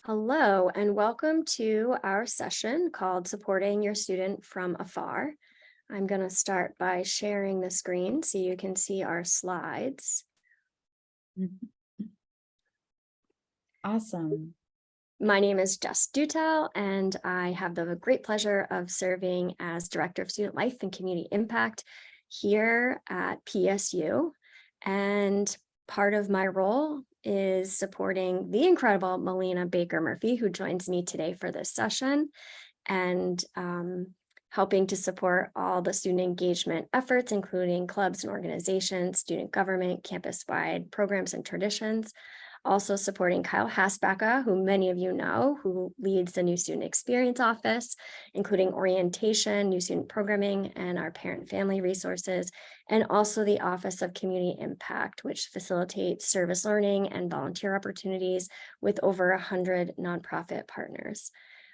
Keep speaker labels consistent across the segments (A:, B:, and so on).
A: Hello, and welcome to our session called Supporting Your Student from Afar. I'm going to start by sharing the screen so you can see our slides.
B: Mhm. Awesome.
A: My name is Jess Dutel, and I have the great pleasure of serving as Director of Student Life and Community Impact here at PSU. And part of my role is supporting the incredible Melina Baker Murphy, who joins me today for this session, and helping to support all the student engagement efforts, including clubs and organizations, student government, campus-wide programs and traditions. Also supporting Kyle Hasbacka, who many of you know, who leads the New Student Experience Office, including orientation, new student programming, and our parent family resources, and also the Office of Community Impact, which facilitates service learning and volunteer opportunities with over 100 nonprofit partners.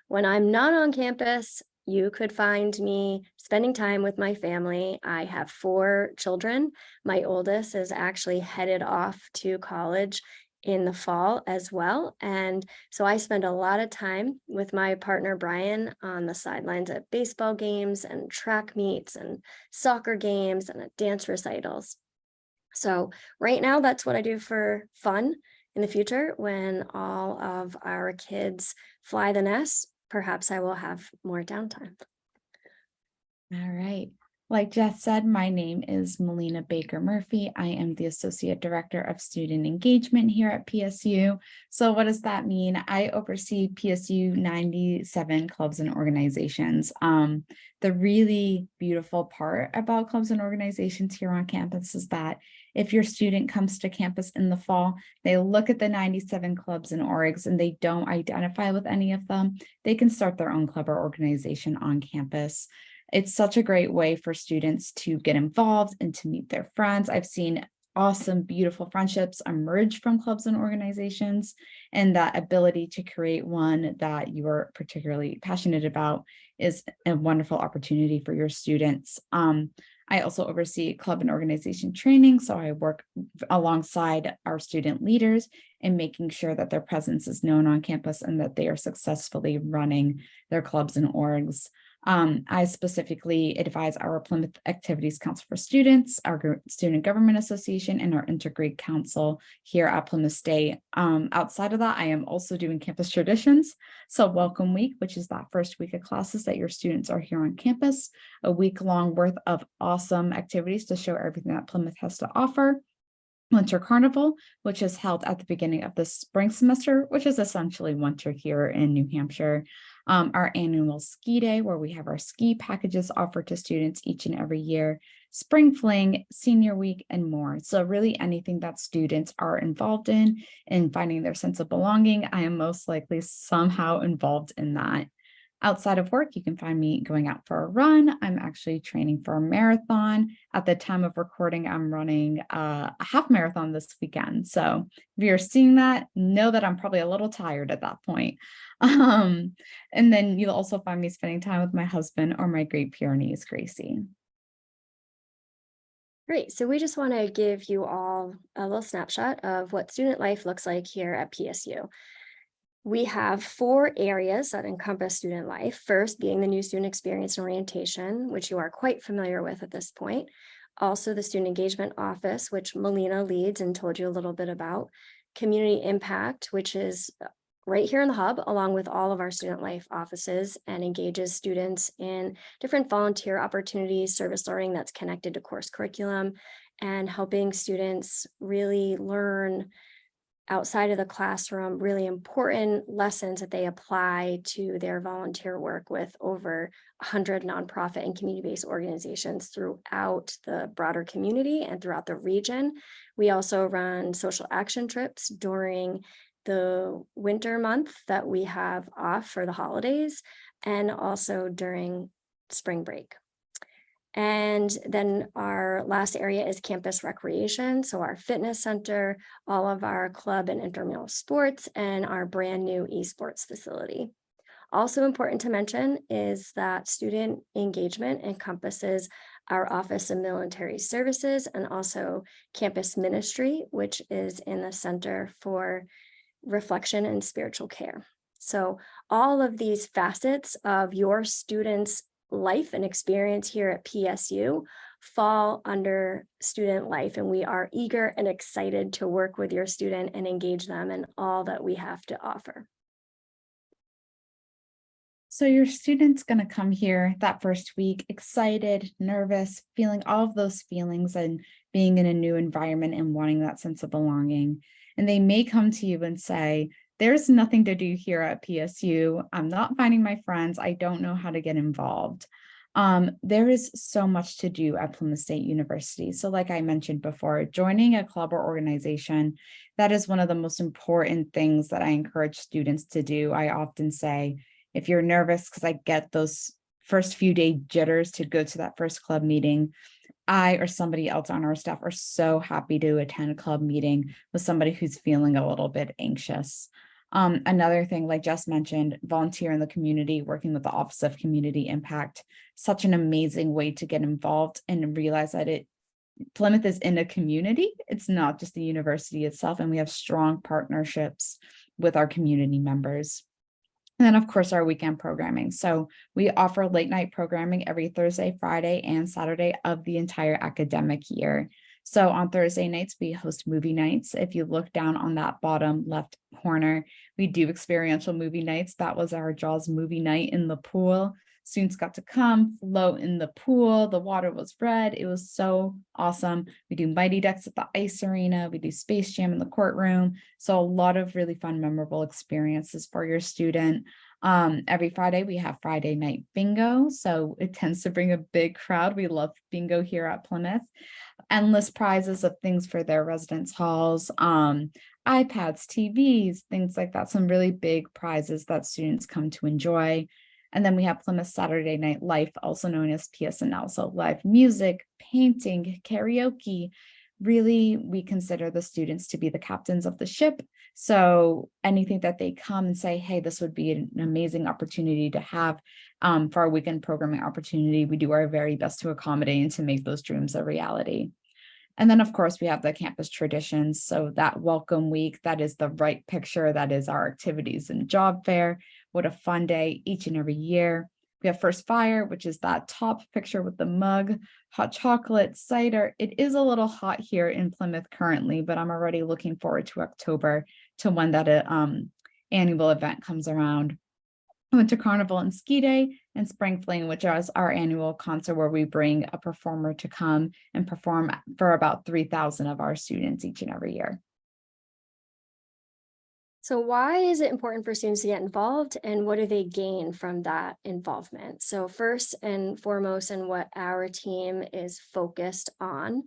A: When I'm not on campus, you could find me spending time with my family. I have 4 children. My oldest is actually headed off to college in the fall as well. And so I spend a lot of time with my partner, Brian, on the sidelines at baseball games and track meets and soccer games and at dance recitals. So right now, that's what I do for fun. In the future, when all of our kids fly the nest, perhaps I will have more downtime.
B: All right. Like Jess said, my name is Melina Baker Murphy. I am the Associate Director of Student Engagement here at PSU. So, what does that mean? I oversee PSU 97 clubs and organizations. The really beautiful part about clubs and organizations here on campus is that if your student comes to campus in the fall, they look at the 97 clubs and orgs and they don't identify with any of them, they can start their own club or organization on campus. It's such a great way for students to get involved and to meet their friends. I've seen awesome, beautiful friendships emerge from clubs and organizations, and that ability to create one that you are particularly passionate about is a wonderful opportunity for your students. I also oversee club and organization training, so I work alongside our student leaders in making sure that their presence is known on campus and that they are successfully running their clubs and orgs. I specifically advise our Plymouth Activities Council for Students, our Student Government Association, and our Intergrade Council here at Plymouth State. Outside of that, I am also doing campus traditions. So Welcome Week, which is that first week of classes that your students are here on campus, a week-long worth of awesome activities to show everything that Plymouth has to offer. Winter Carnival, which is held at the beginning of the spring semester, which is essentially winter here in New Hampshire. Our annual ski day, where we have our ski packages offered to students each and every year, spring fling, senior week, and more. So really anything that students are involved in finding their sense of belonging, I am most likely somehow involved in that. Outside of work, you can find me going out for a run. I'm actually training for a marathon. At the time of recording, I'm running a half marathon this weekend. So if you're seeing that, know that I'm probably a little tired at that point. Um, and then you'll also find me spending time with my husband or my Great Pyrenees, Gracie.
A: Great. So we just want to give you all a little snapshot of what student life looks like here at PSU. We have 4 areas that encompass student life. First being the new student experience and orientation, which you are quite familiar with at this point. Also the student engagement office, which Melina leads and told you a little bit about. Community impact, which is right here in the hub, along with all of our student life offices, and engages students in different volunteer opportunities, service learning that's connected to course curriculum, and helping students really learn outside of the classroom, really important lessons that they apply to their volunteer work with over 100 nonprofit and community-based organizations throughout the broader community and throughout the region. We also run social action trips during the winter month that we have off for the holidays, and also during spring break. And then our last area is campus recreation. So our fitness center, all of our club and intramural sports, and our brand new esports facility. Also important to mention is that student engagement encompasses our Office of Military Services and also campus ministry, which is in the Center for Reflection and Spiritual Care. So all of these facets of your students' life and experience here at PSU fall under student life, and we are eager and excited to work with your student and engage them in all that we have to offer.
B: So your student's going to come here that first week, excited, nervous, feeling all of those feelings and being in a new environment and wanting that sense of belonging. And they may come to you and say, there's nothing to do here at PSU. I'm not finding my friends. I don't know how to get involved. There is so much to do at Plymouth State University. So like I mentioned before, joining a club or organization, that is one of the most important things that I encourage students to do. I often say, if you're nervous, because I get those first few day jitters to go to that first club meeting, I or somebody else on our staff are so happy to attend a club meeting with somebody who's feeling a little bit anxious. Another thing, like Jess mentioned, volunteer in the community, working with the Office of Community Impact, such an amazing way to get involved and realize that Plymouth is in a community. It's not just the university itself, and we have strong partnerships with our community members. And then, of course, our weekend programming. So we offer late night programming every Thursday, Friday, and Saturday of the entire academic year. So on Thursday nights, we host movie nights. If you look down on that bottom left corner, we do experiential movie nights. That was our Jaws movie night in the pool. Students got to come float in the pool. The water was red. It was so awesome. We do Mighty Ducks at the ice arena. We do Space Jam in the courtroom. So a lot of really fun, memorable experiences for your student. Every Friday we have Friday night bingo. So it tends to bring a big crowd. We love bingo here at Plymouth. Endless prizes of things for their residence halls, iPads, TVs, things like that. Some really big prizes that students come to enjoy. And then we have Plymouth Saturday Night Life, also known as PSNL. So live music, painting, karaoke. Really, we consider the students to be the captains of the ship. So anything that they come and say, hey, this would be an amazing opportunity to have for our weekend programming opportunity, we do our very best to accommodate and to make those dreams a reality. And then, of course, we have the campus traditions. So that welcome week, that is the right picture. That is our activities and job fair. What a fun day each and every year. We have First Fire, which is that top picture with the mug, hot chocolate, cider. It is a little hot here in Plymouth currently, but I'm already looking forward to October, to when that annual event comes around. Winter Carnival and Ski Day, and Spring Fling, which is our annual concert where we bring a performer to come and perform for about 3,000 of our students each and every year.
A: So why is it important for students to get involved, and what do they gain from that involvement? So first and foremost, and what our team is focused on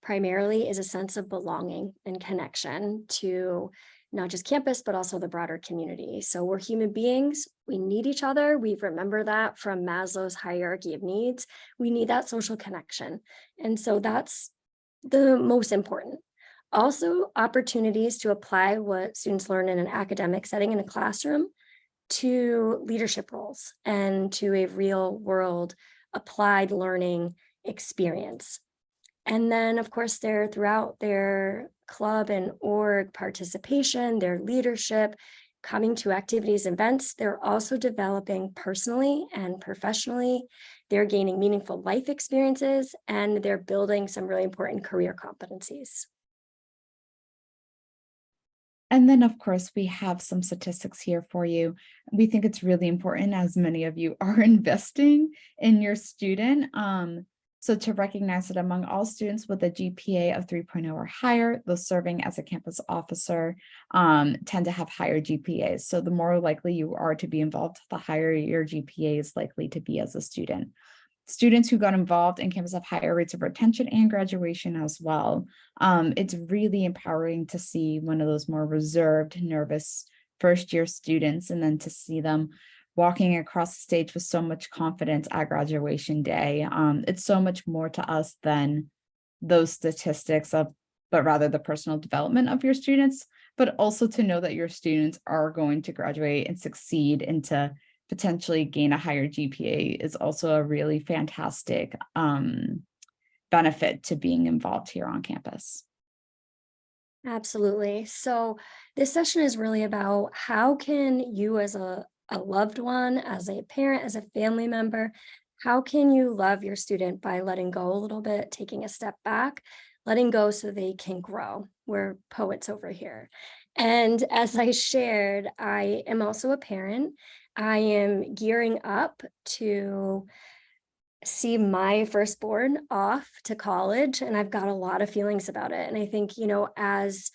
A: primarily, is a sense of belonging and connection to not just campus, but also the broader community. So we're human beings. We need each other. We remember that from Maslow's hierarchy of needs. We need that social connection. And so that's the most important. Also, opportunities to apply what students learn in an academic setting in a classroom to leadership roles and to a real world applied learning experience. And then, of course, they're throughout their club and org participation, their leadership, coming to activities, events, they're also developing personally and professionally. They're gaining meaningful life experiences, and they're building some really important career competencies.
B: And then, of course, we have some statistics here for you. We think it's really important, as many of you are investing in your student. So to recognize that among all students with a GPA of 3.0 or higher, those serving as a campus officer tend to have higher GPAs. So the more likely you are to be involved, the higher your GPA is likely to be as a student. Students who got involved in campus have higher rates of retention and graduation as well. It's really empowering to see one of those more reserved, nervous first-year students, and then to see them walking across the stage with so much confidence at graduation day. It's so much more to us than those statistics but rather the personal development of your students, but also to know that your students are going to graduate and succeed, and to potentially gain a higher GPA is also a really fantastic benefit to being involved here on campus.
A: Absolutely. So this session is really about how can you as a loved one, as a parent, as a family member, how can you love your student by letting go a little bit, taking a step back, letting go so they can grow. We're poets over here. And as I shared, I am also a parent. I am gearing up to see my firstborn off to college, and I've got a lot of feelings about it. And I think, as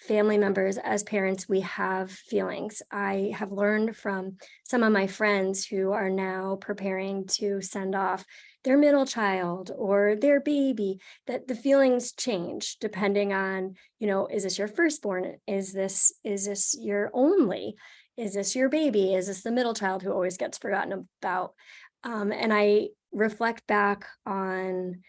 A: family members, as parents, we have feelings. I have learned from some of my friends who are now preparing to send off their middle child or their baby, that the feelings change depending on, is this your firstborn? Is this your only? Is this your baby? Is this the middle child who always gets forgotten about? And I reflect back on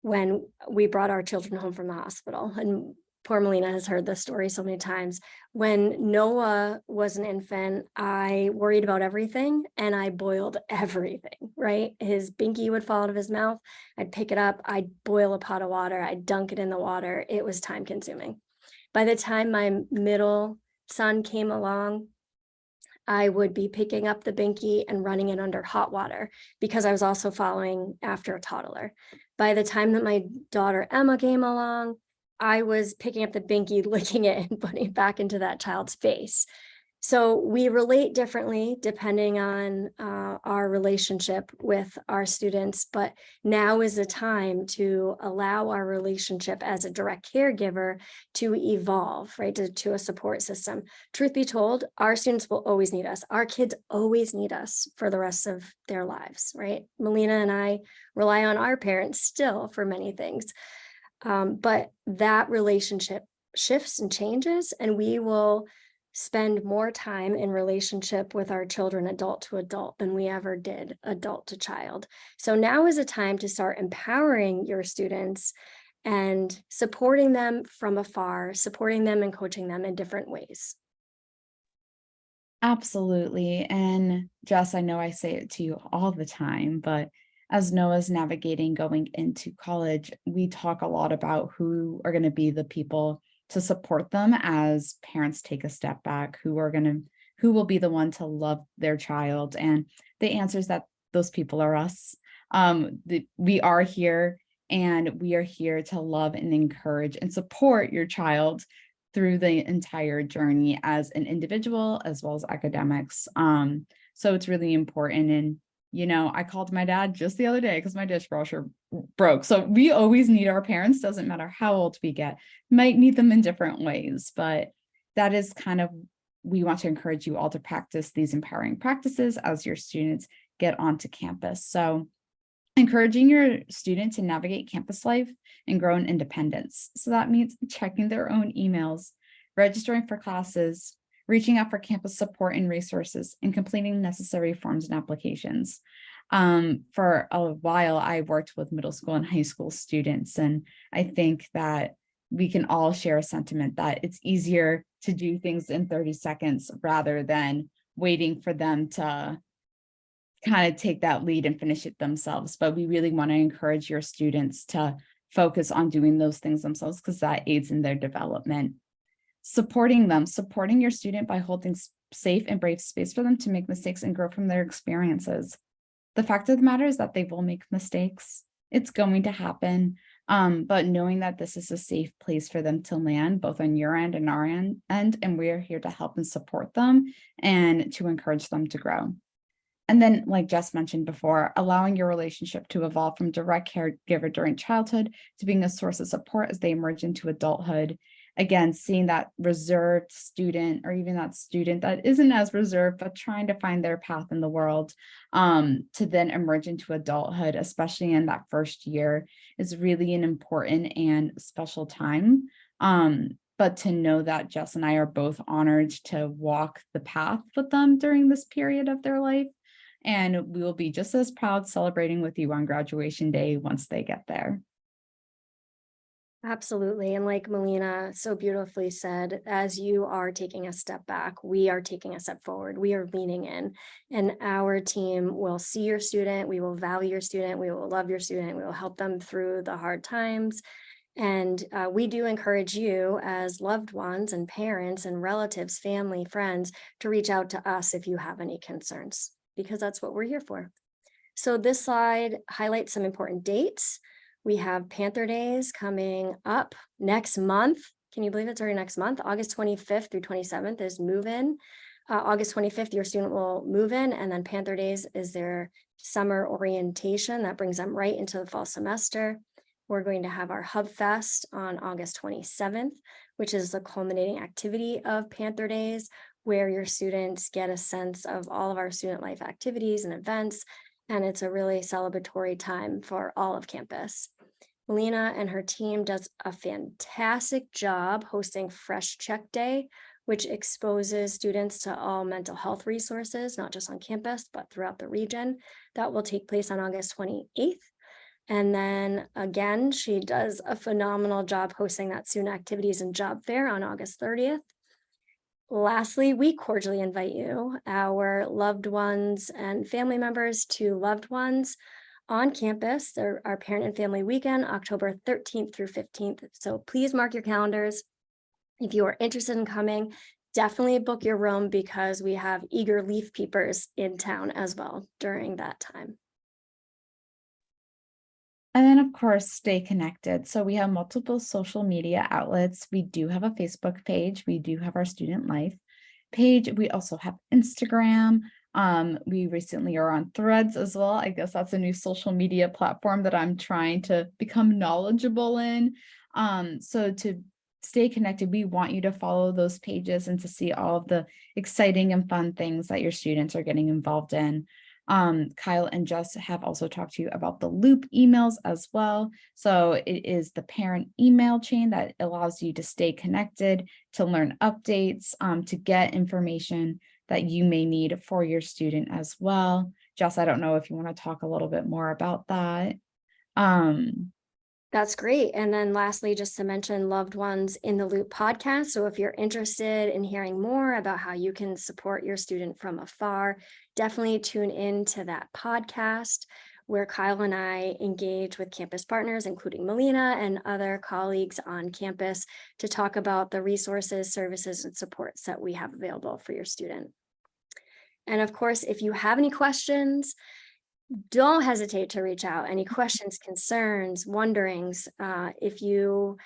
A: when we brought our children home from the hospital. And poor Melina has heard this story so many times. When Noah was an infant, I worried about everything and I boiled everything, right? His binky would fall out of his mouth. I'd pick it up, I'd boil a pot of water, I'd dunk it in the water. It was time consuming. By the time my middle son came along, I would be picking up the binky and running it under hot water because I was also following after a toddler. By the time that my daughter Emma came along, I was picking up the binky, licking it, and putting it back into that child's face. So we relate differently depending on our relationship with our students, but now is the time to allow our relationship as a direct caregiver to evolve, right, to a support system. Truth be told, our students will always need us. Our kids always need us for the rest of their lives, right? Melina and I rely on our parents still for many things, but that relationship shifts and changes, and we will spend more time in relationship with our children adult to adult than we ever did adult to child. So now is a time to start empowering your students and supporting them from afar, supporting them and coaching them in different ways.
B: Absolutely. And Jess, I know I say it to you all the time, but as Noah's navigating going into college, we talk a lot about who are going to be the people to support them as parents take a step back, who will be the one to love their child. And the answer is that those people are us. We are here, and we are here to love and encourage and support your child through the entire journey as an individual as well as academics. So it's really important. And, I called my dad just the other day because my dishwasher broke. So we always need our parents, doesn't matter how old we get, might need them in different ways. But that is kind of, we want to encourage you all to practice these empowering practices as your students get onto campus. So encouraging your student to navigate campus life and grow in independence. So that means checking their own emails, registering for classes, reaching out for campus support and resources, and completing necessary forms and applications. For a while, I worked with middle school and high school students, and I think that we can all share a sentiment that it's easier to do things in 30 seconds rather than waiting for them to kind of take that lead and finish it themselves. But we really want to encourage your students to focus on doing those things themselves because that aids in their development. Supporting your student by holding safe and brave space for them to make mistakes and grow from their experiences. The fact of the matter is that they will make mistakes. It's going to happen. But knowing that this is a safe place for them to land, both on your end and our end, and we are here to help and support them and to encourage them to grow. And then, like Jess mentioned before, allowing your relationship to evolve from direct caregiver during childhood to being a source of support as they emerge into adulthood. Again, seeing that reserved student or even that student that isn't as reserved, but trying to find their path in the world to then emerge into adulthood, especially in that first year, is really an important and special time. But to know that Jess and I are both honored to walk the path with them during this period of their life. And we will be just as proud celebrating with you on graduation day once they get there.
A: Absolutely. And like Melina so beautifully said, as you are taking a step back, we are taking a step forward. We are leaning in, and our team will see your student. We will value your student. We will love your student. We will help them through the hard times. And we do encourage you as loved ones and parents and relatives, family, friends, to reach out to us if you have any concerns, because that's what we're here for. So this slide highlights some important dates. We have Panther Days coming up next month. Can you believe it's already next month? August 25th through 27th is move in. August 25th, your student will move in, and then Panther Days is their summer orientation. That brings them right into the fall semester. We're going to have our Hub Fest on August 27th, which is the culminating activity of Panther Days, where your students get a sense of all of our student life activities and events. And it's a really celebratory time for all of campus. Melina and her team does a fantastic job hosting Fresh Check Day, which exposes students to all mental health resources, not just on campus, but throughout the region. That will take place on August 28th. And then again, she does a phenomenal job hosting that Student Activities and Job Fair on August 30th. Lastly, we cordially invite you, our loved ones and family members, to Loved Ones on campus. Our Parent and Family Weekend, October 13th through 15th. So please mark your calendars. If you are interested in coming, definitely book your room, because we have eager leaf peepers in town as well during that time.
B: And then, of course, stay connected. So we have multiple social media outlets. We do have a Facebook page. We do have our Student Life page. We also have Instagram. We recently are on Threads as well. I guess that's a new social media platform that I'm trying to become knowledgeable in. So to stay connected, we want you to follow those pages and to see all of the exciting and fun things that your students are getting involved in. Kyle and Jess have also talked to you about the Loop emails as well. So it is the parent email chain that allows you to stay connected, to learn updates, to get information that you may need for your student as well. Jess, I don't know if you want to talk a little bit more about that.
A: That's great. And then lastly, just to mention Loved Ones in the Loop podcast. So if you're interested in hearing more about how you can support your student from afar, definitely tune in to that podcast, where Kyle and I engage with campus partners, including Melina and other colleagues on campus, to talk about the resources, services, and supports that we have available for your student. And of course, if you have any questions, don't hesitate to reach out. Any questions, concerns, wonderings, if you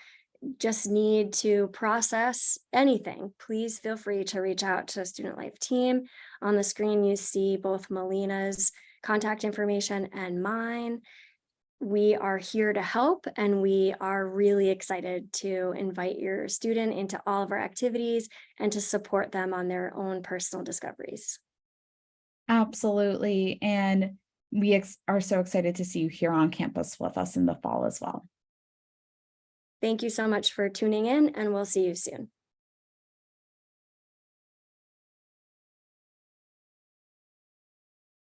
A: just need to process anything, please feel free to reach out to the Student Life team. On the screen, you see both Melina's contact information and mine. We are here to help, and we are really excited to invite your student into all of our activities and to support them on their own personal discoveries.
B: Absolutely. And we are so excited to see you here on campus with us in the fall as well.
A: Thank you so much for tuning in, and we'll see you soon.